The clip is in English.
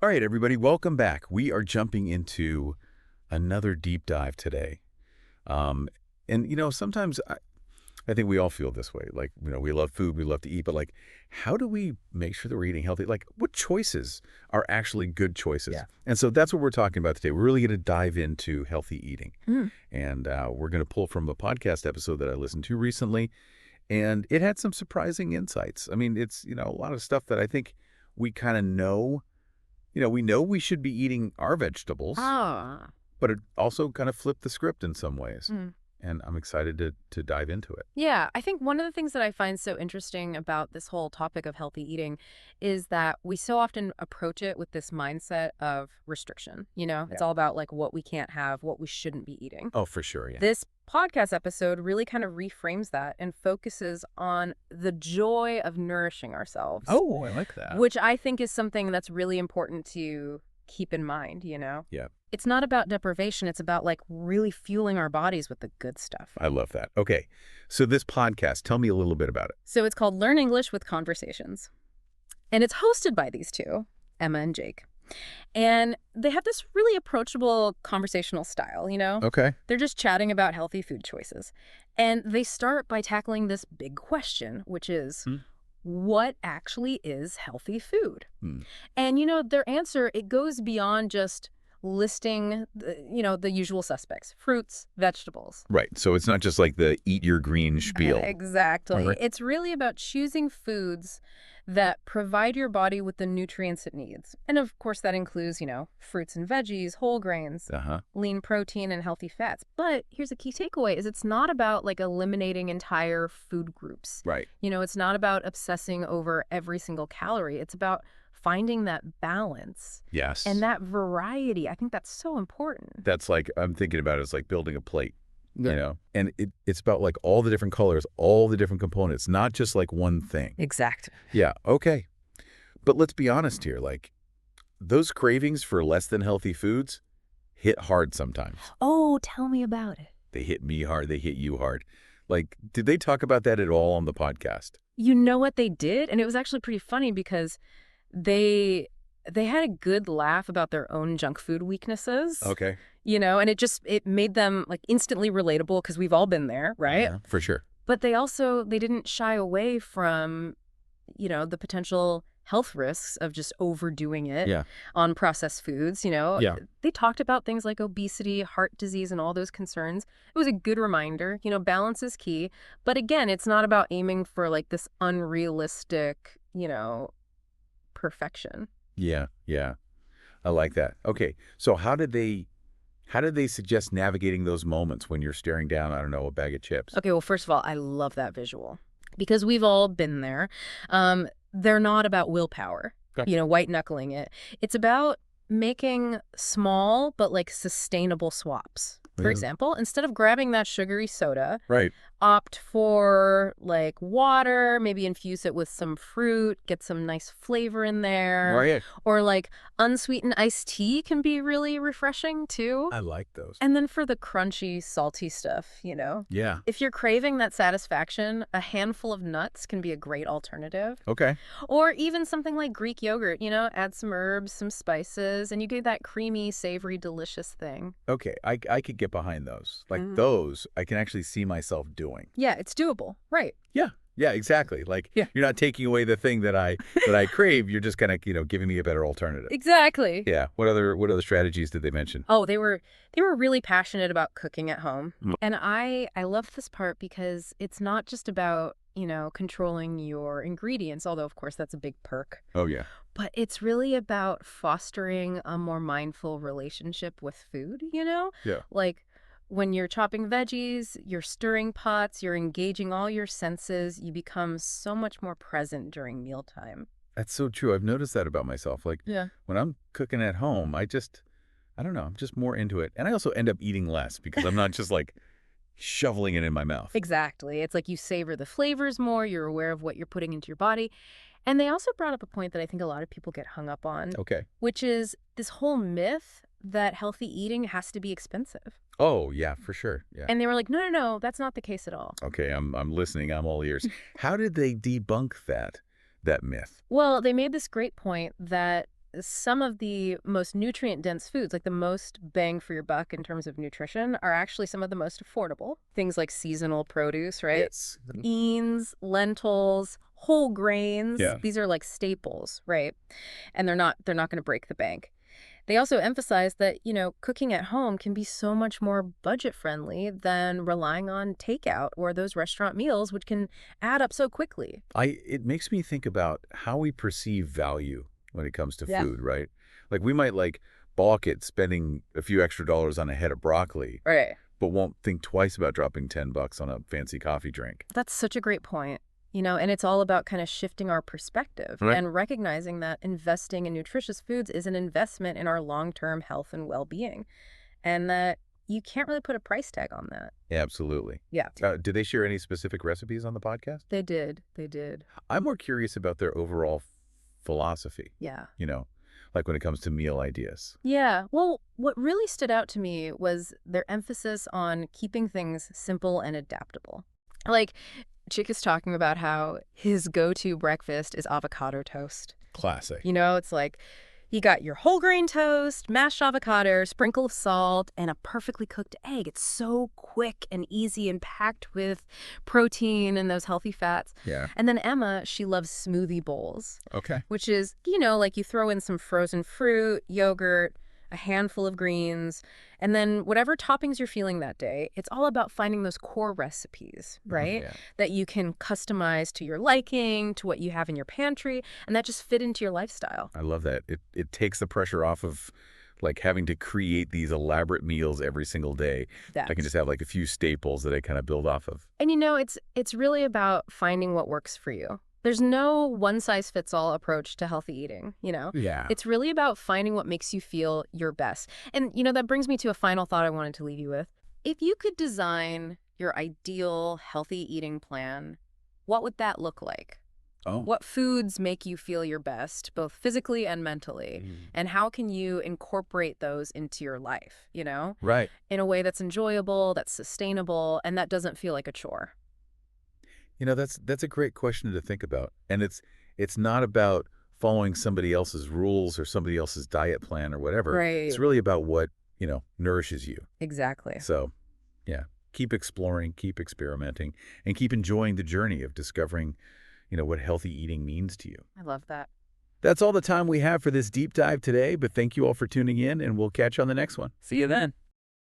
All right, everybody, welcome back. We are jumping into another deep dive today. Um, sometimes I think we all feel this way. Like, we love food, we love to eat, but like, how do we make sure that we're eating healthy? Like, what choices are actually good choices? Yeah. And so that's what we're talking about today. We're really going to dive into healthy eating. Mm. And we're going to pull from a podcast episode that I listened to recently, and it had some surprising insights. I mean, it's, a lot of stuff that I think we kind of know. We know we should be eating our vegetables, Ah. but it also kind of flipped the script in some ways. Mm. And I'm excited to dive into it. Yeah, I think one of the things that I find so interesting about this whole topic of healthy eating is that we so often approach it with this mindset of restriction. It's Yeah. all about like what we can't have, what we shouldn't be eating. Oh, for sure, yeah. This podcast episode really kind of reframes that and focuses on the joy of nourishing ourselves. Oh, I like that. Which I think is something that's really important to keep in mind, Yeah, It's not about deprivation. It's about like really fueling our bodies with the good stuff. I love that. Okay, so this podcast, tell me a little bit about it. So it's called Learn English with Conversations. And it's hosted by these two, Emma and Jake. And they have this really approachable conversational style, Okay. They're just chatting about healthy food choices. And they start by tackling this big question, which is, what actually is healthy food? And, their answer, it goes beyond just listing, the usual suspects, fruits, vegetables. Right, so it's not just like the eat your green spiel. Exactly. Right. It's really about choosing foods that provide your body with the nutrients it needs. And of course, that includes, fruits and veggies, whole grains, lean protein, and healthy fats. But here's a key takeaway is it's not about like eliminating entire food groups. Right. It's not about obsessing over every single calorie. It's about finding that balance. Yes. And that variety. I think that's so important. That's like, I'm thinking about it as like building a plate. And it's about like all the different colors, all the different components, not just like one thing. Exactly. Yeah, okay. But let's be honest here, like those cravings for less than healthy foods hit hard sometimes. Oh, tell me about it. They hit me hard, they hit you hard. Like, did they talk about that at all on the podcast? You know what they did? And it was actually pretty funny because they had a good laugh about their own junk food weaknesses. Okay. And it made them like instantly relatable because we've all been there, right? Yeah, for sure. But they didn't shy away from, the potential health risks of just overdoing it on processed foods, Yeah. They talked about things like obesity, heart disease, and all those concerns. It was a good reminder, balance is key. But again, it's not about aiming for like this unrealistic, perfection. Yeah. I like that. Okay. So how did they suggest navigating those moments when you're staring down, I don't know, a bag of chips? Okay, well, first of all, I love that visual because we've all been there. They're not about willpower, Gotcha. white knuckling it. It's about making small but like sustainable swaps. For Yeah. example, instead of grabbing that sugary soda, Right. opt for like water, maybe infuse it with some fruit, get some nice flavor in there. Right. Or like unsweetened iced tea can be really refreshing too. I like those. And then for the crunchy, salty stuff, Yeah. if you're craving that satisfaction, a handful of nuts can be a great alternative. Okay. Or even something like Greek yogurt, add some herbs, some spices, and you get that creamy, savory, delicious thing. Okay. I could get behind those. Like those, I can actually see myself doing. Yeah, it's doable. Right. Yeah, exactly. Like, Yeah. you're not taking away the thing that I crave. You're just kind of, giving me a better alternative. Exactly. Yeah. What other strategies did they mention? Oh, they were really passionate about cooking at home. And I love this part because it's not just about, controlling your ingredients, although of course that's a big perk. Oh, yeah. But it's really about fostering a more mindful relationship with food, Yeah. Like when you're chopping veggies, you're stirring pots, you're engaging all your senses, you become so much more present during mealtime. That's so true. I've noticed that about myself. Like, Yeah. when I'm cooking at home, I don't know, I'm just more into it. And I also end up eating less because I'm not just like shoveling it in my mouth. Exactly. It's like you savor the flavors more, you're aware of what you're putting into your body. And they also brought up a point that I think a lot of people get hung up on, Okay. which is this whole myth that healthy eating has to be expensive. Oh, yeah, for sure. Yeah. And they were like, no, that's not the case at all. Okay, I'm listening. I'm all ears. How did they debunk that myth? Well, they made this great point that some of the most nutrient-dense foods, like the most bang for your buck in terms of nutrition, are actually some of the most affordable. Things like seasonal produce, right? Yes. Beans, lentils, whole grains. Yeah. These are like staples, right? And they're not going to break the bank. They also emphasize that, cooking at home can be so much more budget-friendly than relying on takeout or those restaurant meals, which can add up so quickly. It makes me think about how we perceive value when it comes to Yeah. food, right? Like we might balk at spending a few extra dollars on a head of broccoli, Right. but won't think twice about dropping $10 on a fancy coffee drink. That's such a great point. And it's all about kind of shifting our perspective Right. and recognizing that investing in nutritious foods is an investment in our long-term health and well-being, and that you can't really put a price tag on that. Absolutely. Yeah. Did they share any specific recipes on the podcast? They did. They did. I'm more curious about their overall philosophy, Yeah. like when it comes to meal ideas. Yeah. Well, what really stood out to me was their emphasis on keeping things simple and adaptable. Like, Chick is talking about how his go-to breakfast is avocado toast. Classic. It's like you got your whole grain toast, mashed avocado, sprinkle of salt, and a perfectly cooked egg. It's so quick and easy and packed with protein and those healthy fats. Yeah. And then Emma, she loves smoothie bowls, Okay. which is, like you throw in some frozen fruit, yogurt, a handful of greens, and then whatever toppings you're feeling that day. It's all about finding those core recipes, right? Yeah. That you can customize to your liking, to what you have in your pantry, and that just fit into your lifestyle. I love that. It takes the pressure off of having to create these elaborate meals every single day. I can just have a few staples that I kind of build off of. And it's really about finding what works for you. There's no one-size-fits-all approach to healthy eating, Yeah. It's really about finding what makes you feel your best. And, that brings me to a final thought I wanted to leave you with. If you could design your ideal healthy eating plan, what would that look like? Oh. What foods make you feel your best, both physically and mentally? And how can you incorporate those into your life, Right. in a way that's enjoyable, that's sustainable, and that doesn't feel like a chore? That's a great question to think about. And it's not about following somebody else's rules or somebody else's diet plan or whatever. Right. It's really about what, nourishes you. Exactly. So, yeah, keep exploring, keep experimenting, and keep enjoying the journey of discovering, what healthy eating means to you. I love that. That's all the time we have for this deep dive today, but thank you all for tuning in, and we'll catch you on the next one. See you then.